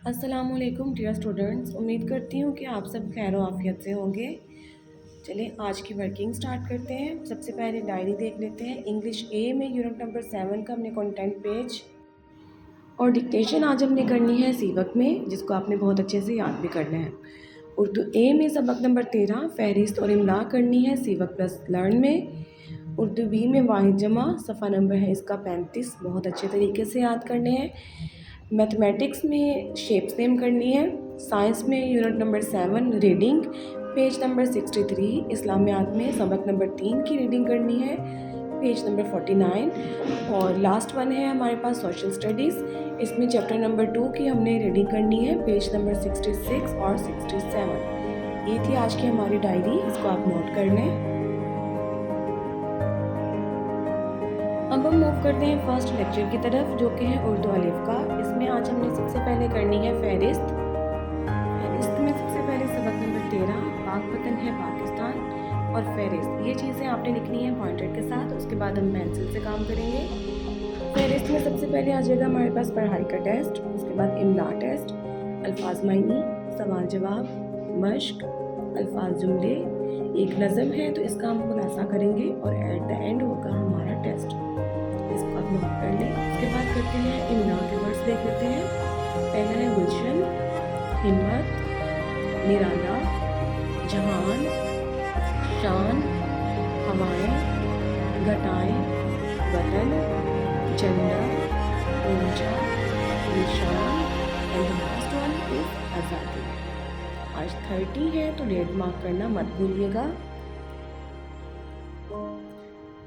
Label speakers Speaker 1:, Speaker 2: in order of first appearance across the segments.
Speaker 1: अस्सलामुअलैकुम dear students, उम्मीद करती हूँ कि आप सब खैर आफियत से होंगे। चलिए आज की वर्किंग स्टार्ट करते हैं। सबसे पहले डायरी देख लेते हैं। इंग्लिश ए में यूनिट नंबर 7 का हमने कंटेंट पेज और डिक्टेशन आज हमने करनी है सीवक में, जिसको आपने बहुत अच्छे से याद भी करना है। उर्दू ए में सबक नंबर 13 फहरिस्त और इमला करनी है सीवक प्लस लर्न में। उर्दू बी में वाहिद जमा सफ़ा नंबर है इसका 35, बहुत अच्छे तरीके से याद करने हैं। मैथमेटिक्स में शेप्स नेम करनी है। साइंस में unit number 7 reading page number 63। इस्लामियात में सबक नंबर 3 की रीडिंग करनी है पेज नंबर 49। और लास्ट वन है हमारे पास सोशल स्टडीज़। इसमें चैप्टर नंबर 2 की हमने रीडिंग करनी है पेज नंबर 66 और 67। ये थी आज की हमारी डायरी, इसको आप नोट कर लें। अब हम मूव करते हैं फर्स्ट लेक्चर की तरफ, जो कि है उर्दू अलिफ का। इसमें आज हमने सबसे पहले करनी है फहरिस्त। फहरिस्त में सबसे पहले सबक नंबर 13 पाक वतन है पाकिस्तान और फहरिस्त, ये चीज़ें आपने लिखनी है पॉइंटर के साथ। उसके बाद हम पेंसिल से काम करेंगे। फहरिस्त में सबसे पहले आ जाएगा हमारे पास पढ़ाई का टेस्ट, उसके बाद इमला टेस्ट, अल्फाज मायनी, सवाल जवाब, मश्क, अल्फाज जुमले, एक नज़म है तो इसका हम खुलासा करेंगे और एट द एंड होगा हमारा टेस्ट। इसको आप नोट कर लें। उसके बाद करते हैं इमला के वर्ड्स देख लेते हैं। पहला है गुलशन, हिम्मत, निराला, जहान, शान, हवाएं, घटाएं, वतन, झंडा, ऊंचा, निशान and the last one is आज़ादी। आज 30 है तो डेट मार्क करना मत भूलिएगा।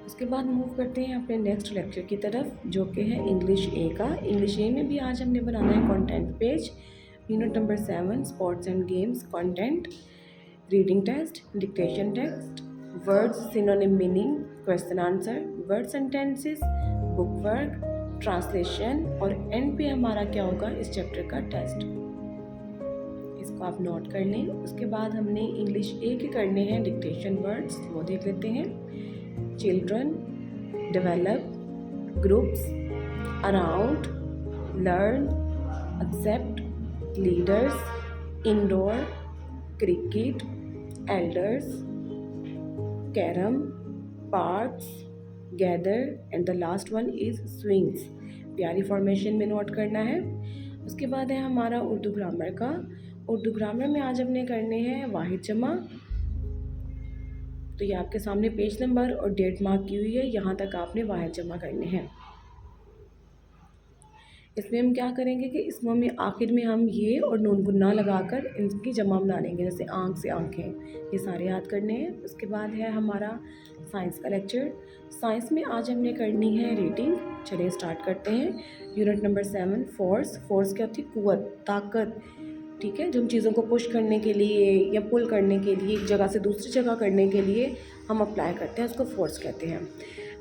Speaker 1: उसके बाद मूव करते हैं अपने नेक्स्ट लेक्चर की तरफ, जो कि है इंग्लिश ए का। इंग्लिश ए में भी आज हमने बनाना है content page, unit number 7 sports and games content, reading test, dictation test, words synonym meaning, question answer, word sentences, book work, translation और एंड पे हमारा क्या होगा इस चैप्टर का टेस्ट। इसको आप नोट कर लें। उसके बाद हमने इंग्लिश ए के करने हैं डिक्टेशन वर्ड्स, वो देख लेते हैं। Children, develop, groups, around, learn, accept, leaders, indoor, cricket, elders, carrom, parks, gather and the last one is swings. प्यारी फॉर्मेशन में नोट करना है। उसके बाद है हमारा उर्दू ग्रामर का। उर्दू ग्रामर में आज हमने करने हैं वाहिद जमा, तो ये आपके सामने पेज नंबर और डेट मार्क की हुई है, यहाँ तक आपने वाहिद जमा करने हैं। इसमें हम क्या करेंगे कि इसमें में आखिर में हम ये और नून गुन्ना लगाकर इनकी जमा बना लेंगे, जैसे आँख से आँखें, ये सारे याद करने हैं। उसके बाद है हमारा साइंस का लेक्चर। साइंस में आज हमने करनी है रीडिंग। चलिए स्टार्ट करते हैं। Unit number 7 force. फोर्स क्या होती है? कुव्वत, ताकत, ठीक है। जो हम चीज़ों को पुश करने के लिए या पुल करने के लिए, एक जगह से दूसरी जगह करने के लिए हम अप्लाई करते हैं, उसको फोर्स कहते हैं।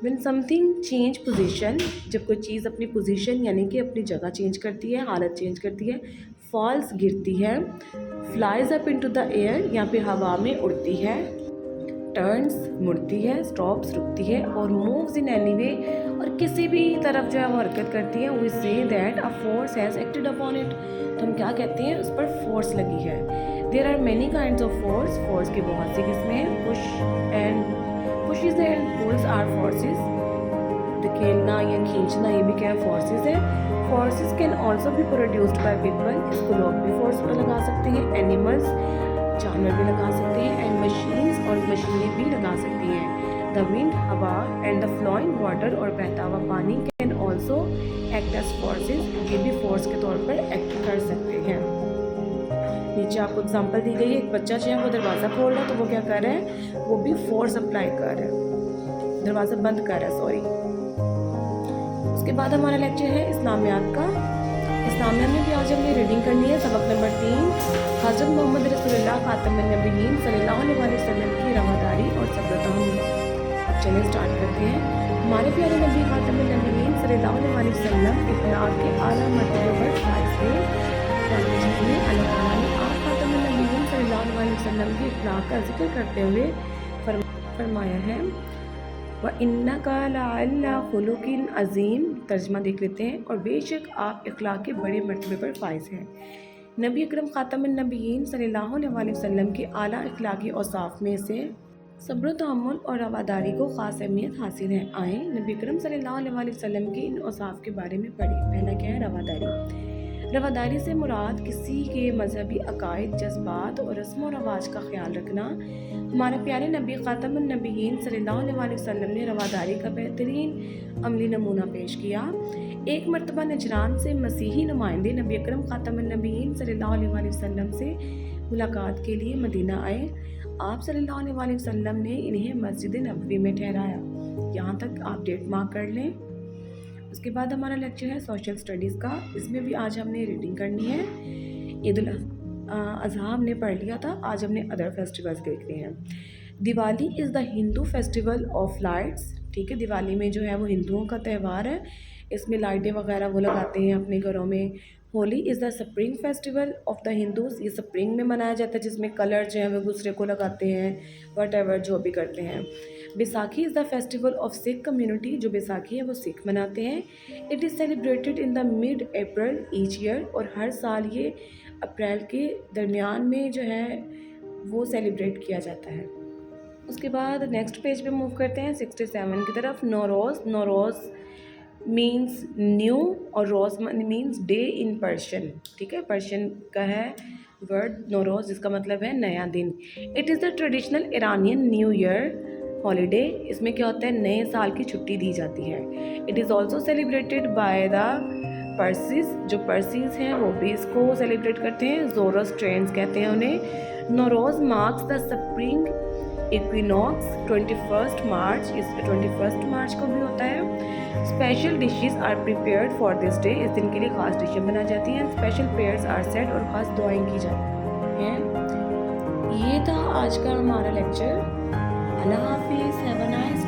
Speaker 1: व्हेन समथिंग चेंज पोजीशन, जब कोई चीज़ अपनी पोजीशन यानी कि अपनी जगह चेंज करती है, हालत चेंज करती है। फॉल्स गिरती है। Flies up into the air, यहाँ पे हवा में उड़ती है। टर्न्स मुड़ती है। स्टॉप्स रुकती है। और मूव्स इन एनी वे, और किसी भी तरफ जो है वो हरकत करती है। We see that a force has acted upon it, तो हम क्या कहते हैं, उस पर फोर्स लगी है। There are many kinds of force. Force की बहुत सी किस्में हैं। Pushes and pulls are forces. धकेलना या खींचना, ये भी क्या है, फोर्सेस है। फोर्सेस कैन ऑल्सो भी प्रोड्यूस्ड बाय पीपल, इसको लोग भी फोर्स पर लगा सकते हैं। एनिमल्स, जानवर भी लगा सकते हैं। एंड मशीन्स, और मशीनें भी लगा सकती हैं। द विंड, हवा, एंड द फ्लोइंग वाटर, और बहता हुआ पानी, can also act as forces, ये भी फोर्स के तौर पर एक्ट कर सकते हैं। नीचे आपको एग्जांपल दी गई है। एक बच्चा जो है वो दरवाज़ा खोल रहा है, तो वो क्या कर रहा है, वो भी फोर्स अप्लाई कर रहा है, दरवाज़ा बंद कर रहा है, सॉरी। उसके बाद हमारा लेक्चर है इस्लामियात का। इस्लामिया में भी आज हमने रीडिंग करनी है सबक नंबर 3 हज़रत मोहम्मद रसूलुल्लाह खातमुन नबिय्यीन सल्लल्लाहु अलैहि वसल्लम की रवादारी और सब्रताहम। चलिए स्टार्ट करते हैं। हमारे प्यारे नबी खातमुन नबिय्यीन सल्लल्लाहु अलैहि वसल्लम इखलाक के आला मर्तबे पर फाइज थे। अल्लाह ताला ने आप खातमुन नबिय्यीन सल्लल्लाहु अलैहि वसल्लम की इखलाक का जिक्र करते हुए फरमाया है, व इन्नका लअला खुलुकिन अज़ीम, तर्जमा देख लेते हैं, और बेशक आप इखलाक के बड़े मर्तबे पर फाइज हैं। नबी अकरम ख़ातमुन नबिय्यीन सल्लल्लाहु अलैहि वसल्लम के आला इखलाकी औसाफ में से सब्र, तहम्मुल और रवादारी को ख़ास अहमियत हासिल है। आएँ नबी अकरम सल्लल्लाहु अलैहि वसल्लम के इन औसाफ के बारे में पढ़ें। पहला क्या है? रवादारी। रवादारी से मुराद किसी के मजहबी अकायद, जज्बात और रस्म व रवाज का ख्याल रखना। हमारे प्यारे नबी ख़ातमुन नबिय्यीन सल्लल्लाहु अलैहि वसल्लम ने रवादारी का बेहतरीन अमली नमूना पेश किया। एक मरतबा नजरान से मसीही नुमाइंदे नबी अकरम ख़ातमुन नबिय्यीन सल्लल्लाहु अलैहि वसल्लम से मुलाकात के लिए मदीना आए। आप सल्लल्लाहु अलैहि वसल्लम ने इन्हें मस्जिद नबवी में ठहराया। यहाँ तक आप डेट मार्क कर लें। उसके बाद हमारा लेक्चर है सोशल स्टडीज़ का। इसमें भी आज हमने रीडिंग करनी है। ईद उल अज़हा हमने पढ़ लिया था, आज हमने अदर फेस्टिवल्स देखने हैं। Diwali is the Hindu festival of lights. ठीक है, दिवाली में जो है वो हिंदुओं का त्यौहार है, इसमें लाइटें वगैरह वो लगाते हैं अपने घरों में। Holi is the spring festival of the Hindus, ये स्प्रिंग में मनाया जाता है, जिसमें कलर जो है वो दूसरे को लगाते हैं, वट एवर जो भी करते हैं। Baisakhi is the festival of Sikh community, जो बैसाखी है वो सिख मनाते हैं। It is celebrated in the mid April each year, और हर साल ये अप्रैल के दरमियान में जो है वो सेलिब्रेट किया जाता है। उसके बाद नेक्स्ट पेज पे मूव करते हैं 67 की तरफ। नौरोज़, नौरोज़ मीन्स न्यू और रोज़ मीन्स डे इन पर्शियन। ठीक है, पर्शियन का है वर्ड नौरोज़, जिसका मतलब है नया दिन। It is the traditional Iranian new year holiday, इसमें क्या होता है, नए साल की छुट्टी दी जाती है। It is also celebrated by the persist, जो पर्सिस हैं वो भी इसको सेलिब्रेट करते हैं। ज़ोरोस्ट्रियंस कहते हैं उन्हें। Navroz marks the spring equinox 21 March, इस 21 मार्च को भी होता है। Special dishes are prepared for this day, इस दिन के लिए ख़ास डिशें बनाई जाती हैं। स्पेशल प्रेयर्स आर सेड, और ख़ास दुआएं की जाती हैं। ये था आज का हमारा लेक्चर। अल्लाह हाफिज़, हैव अ नाइस